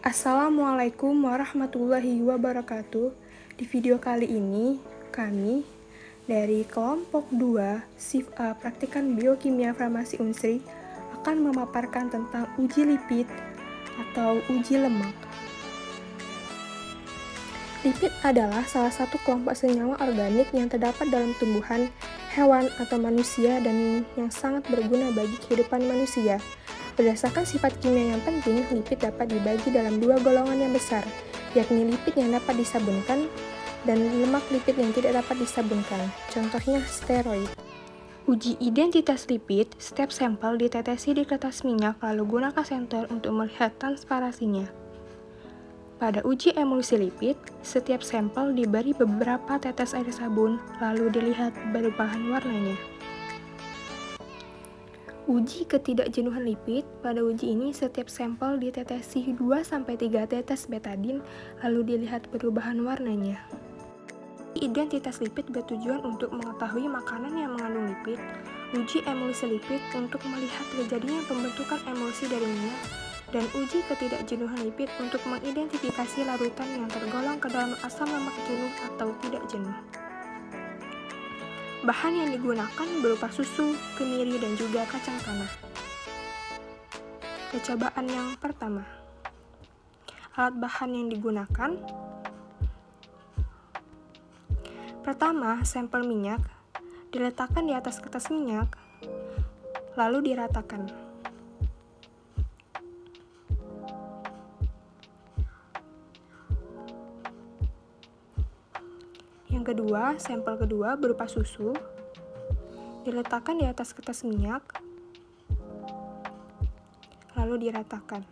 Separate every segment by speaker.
Speaker 1: Assalamualaikum warahmatullahi wabarakatuh. Di video kali ini, kami dari kelompok 2 SIF A Praktikan Biokimia Farmasi Unsri akan memaparkan tentang uji lipid atau uji lemak. Lipid adalah salah satu kelompok senyawa organik yang terdapat dalam tumbuhan, hewan, atau manusia dan yang sangat berguna bagi kehidupan manusia. Berdasarkan sifat kimia yang penting, lipid dapat dibagi dalam dua golongan yang besar, yakni lipid yang dapat disabunkan dan lemak lipid yang tidak dapat disabunkan, contohnya steroid. Uji identitas lipid, setiap sampel ditetesi di kertas minyak lalu gunakan senter untuk melihat transparansinya. Pada uji emulsi lipid, setiap sampel diberi beberapa tetes air sabun lalu dilihat perubahan warnanya. Uji ketidakjenuhan lipid, pada uji ini setiap sampel ditetesi 2-3 tetes betadin lalu dilihat perubahan warnanya. Identitas lipid bertujuan untuk mengetahui makanan yang mengandung lipid. Uji emulsi lipid untuk melihat terjadinya pembentukan emulsi dari minyak, dan uji ketidakjenuhan lipid untuk mengidentifikasi larutan yang tergolong ke dalam asam lemak jenuh atau tidak jenuh. Bahan yang digunakan berupa susu, kemiri, dan juga kacang tanah. Percobaan yang pertama. Alat bahan yang digunakan. Pertama, sampel minyak diletakkan di atas kertas minyak, lalu diratakan. Yang kedua, sampel kedua berupa susu diletakkan di atas kertas minyak, lalu diratakan.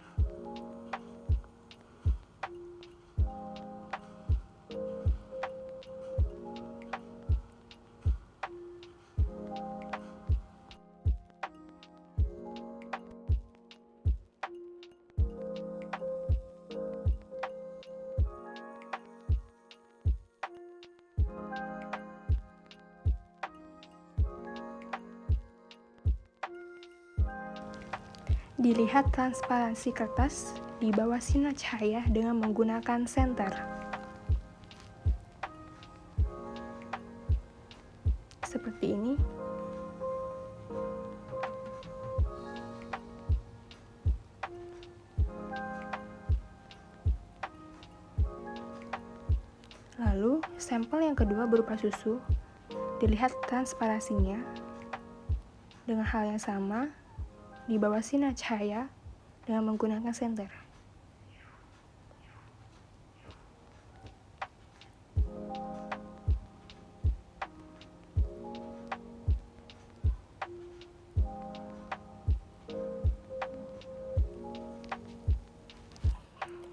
Speaker 1: Dilihat transparansi kertas di bawah sinar cahaya dengan menggunakan senter. Seperti ini. Lalu, sampel yang kedua berupa susu, dilihat transparansinya dengan hal yang sama di bawah sinar cahaya dengan menggunakan senter.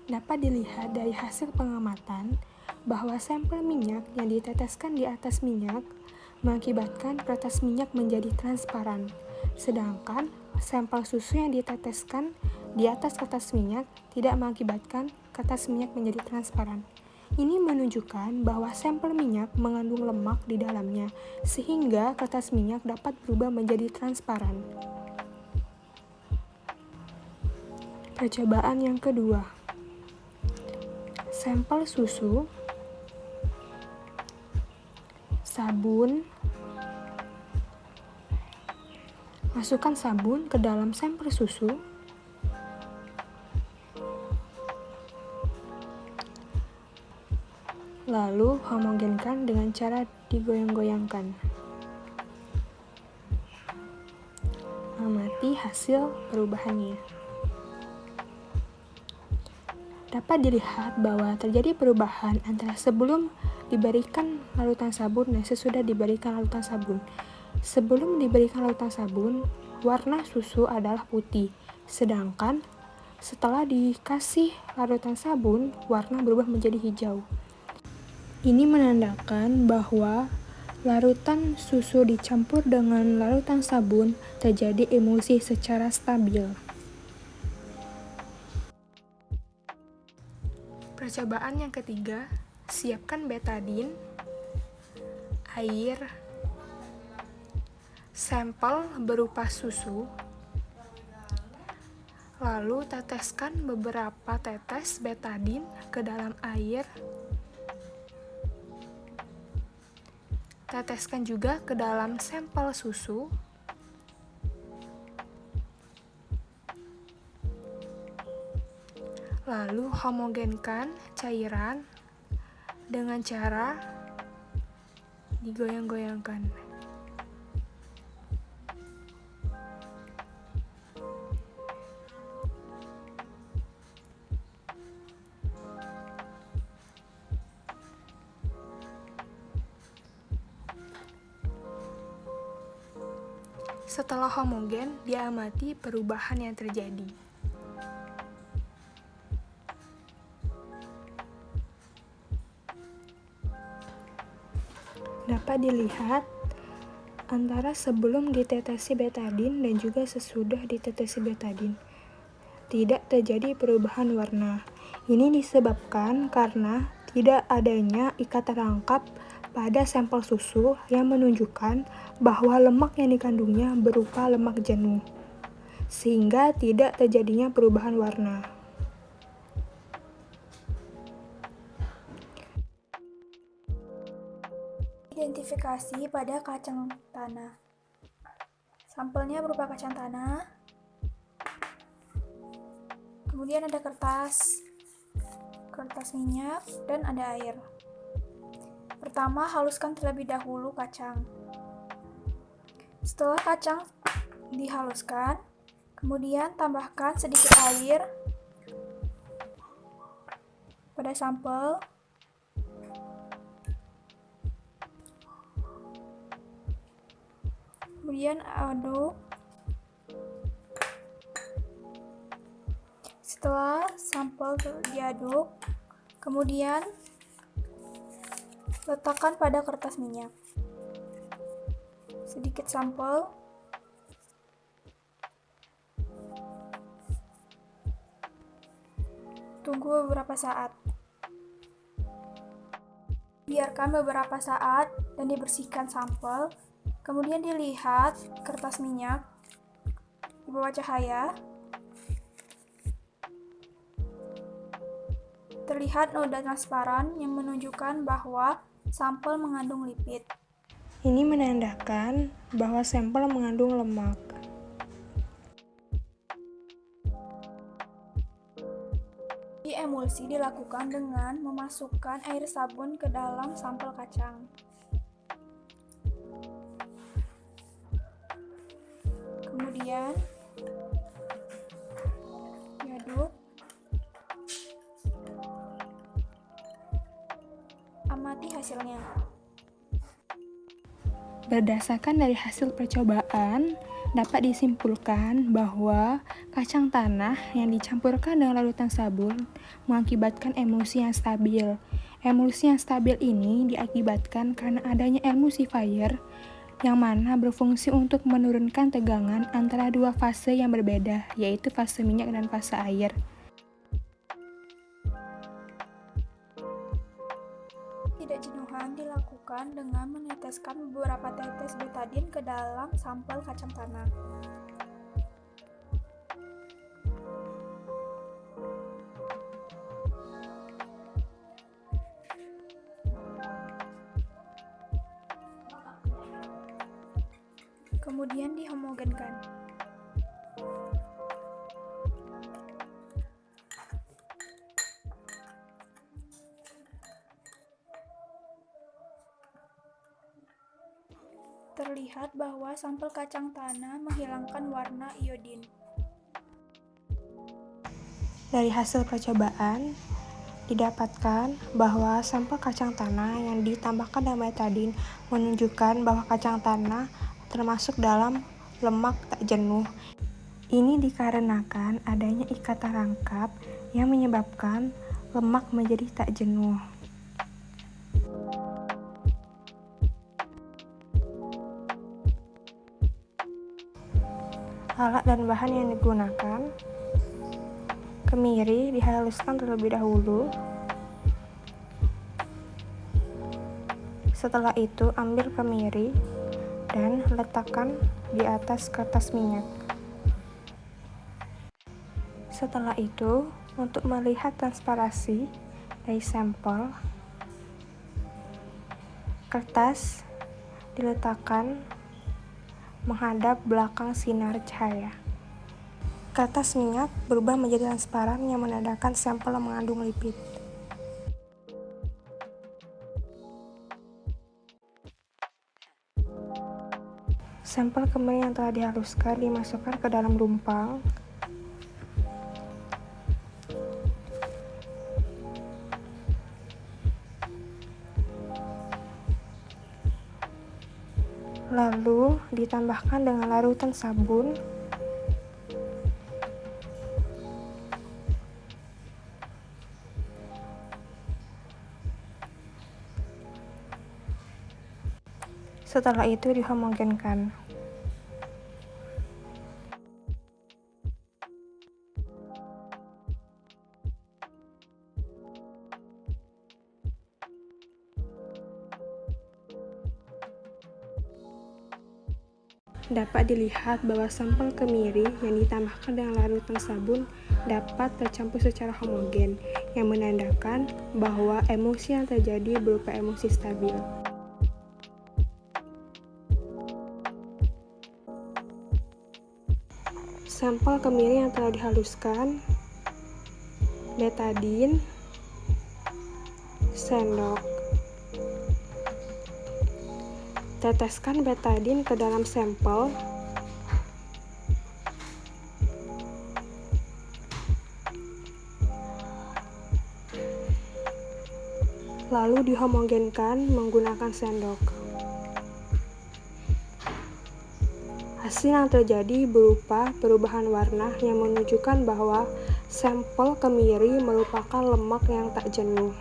Speaker 1: Dapat dilihat dari hasil pengamatan bahwa sampel minyak yang diteteskan di atas minyak mengakibatkan kertas minyak menjadi transparan, sedangkan sampel susu yang diteteskan di atas kertas minyak tidak mengakibatkan kertas minyak menjadi transparan. Ini menunjukkan bahwa sampel minyak mengandung lemak di dalamnya, sehingga kertas minyak dapat berubah menjadi transparan. Percobaan yang kedua. Sampel susu, sabun. Masukkan sabun ke dalam sampel susu. Lalu homogenkan dengan cara digoyang-goyangkan. Amati hasil perubahannya. Dapat dilihat bahwa terjadi perubahan antara sebelum diberikan larutan sabun dan sesudah diberikan larutan sabun. Sebelum diberikan larutan sabun, warna susu adalah putih, sedangkan setelah dikasih larutan sabun, warna berubah menjadi hijau. Ini menandakan bahwa larutan susu dicampur dengan larutan sabun terjadi emulsi secara stabil. Percobaan yang ketiga, siapkan betadin, air, sampel berupa susu, Lalu teteskan beberapa tetes betadin ke dalam air. Teteskan juga ke dalam sampel susu. Lalu homogenkan cairan dengan cara digoyang-goyangkan. Setelah homogen, diamati perubahan yang terjadi. Dapat dilihat antara sebelum ditetesi betadin dan juga sesudah ditetesi betadin. Tidak terjadi perubahan warna. Ini disebabkan karena tidak adanya ikat terangkap pada sampel susu yang menunjukkan bahwa lemak yang dikandungnya berupa lemak jenuh, sehingga tidak terjadinya perubahan warna.
Speaker 2: Identifikasi pada kacang tanah. Sampelnya berupa kacang tanah. Kemudian ada kertas minyak, dan ada air. Pertama, haluskan terlebih dahulu kacang. Setelah kacang dihaluskan, kemudian tambahkan sedikit air pada sampel. Kemudian aduk. Setelah sampel diaduk, kemudian letakkan pada kertas minyak. Sedikit sampel. Tunggu beberapa saat. Biarkan beberapa saat dan dibersihkan sampel. Kemudian dilihat kertas minyak di bawah cahaya. Terlihat noda transparan yang menunjukkan bahwa sampel mengandung lipid.
Speaker 1: Ini menandakan bahwa sampel mengandung lemak.
Speaker 2: Emulsi dilakukan dengan memasukkan air sabun ke dalam sampel kacang. Kemudian diaduk. Amati hasilnya.
Speaker 1: Berdasarkan dari hasil percobaan, dapat disimpulkan bahwa kacang tanah yang dicampurkan dengan larutan sabun mengakibatkan emulsi yang stabil. Emulsi yang stabil ini diakibatkan karena adanya emulsifier yang mana berfungsi untuk menurunkan tegangan antara dua fase yang berbeda, yaitu fase minyak dan fase air.
Speaker 2: Tidak jenuhan dilakukan dengan meneteskan beberapa tetes betadin ke dalam sampel kacang tanah. Kemudian dihomogenkan. Terlihat bahwa sampel kacang tanah menghilangkan warna iodin.
Speaker 1: Dari hasil percobaan, didapatkan bahwa sampel kacang tanah yang ditambahkan dengan betadin menunjukkan bahwa kacang tanah termasuk dalam lemak tak jenuh. Ini dikarenakan adanya ikat terangkap yang menyebabkan lemak menjadi tak jenuh. Alat dan bahan yang digunakan: kemiri dihaluskan terlebih dahulu. Setelah itu, ambil kemiri dan letakkan di atas kertas minyak. Setelah itu, untuk melihat transparansi dari sampel, kertas diletakkan menghadap belakang sinar cahaya. Kertas minyak berubah menjadi transparan yang menandakan sampel mengandung lipid. Sampel kemiri yang telah dihaluskan dimasukkan ke dalam lumpang. Lalu ditambahkan dengan larutan sabun. Setelah itu dihomogenkan. Dapat dilihat bahwa sampel kemiri yang ditambahkan dengan larutan sabun dapat tercampur secara homogen, yang menandakan bahwa emulsi yang terjadi berupa emulsi stabil. Sampel kemiri yang telah dihaluskan, betadine, sendok. Teteskan betadine ke dalam sampel. Lalu dihomogenkan menggunakan sendok. Hasil yang terjadi berupa perubahan warna yang menunjukkan bahwa sampel kemiri merupakan lemak yang tak jenuh.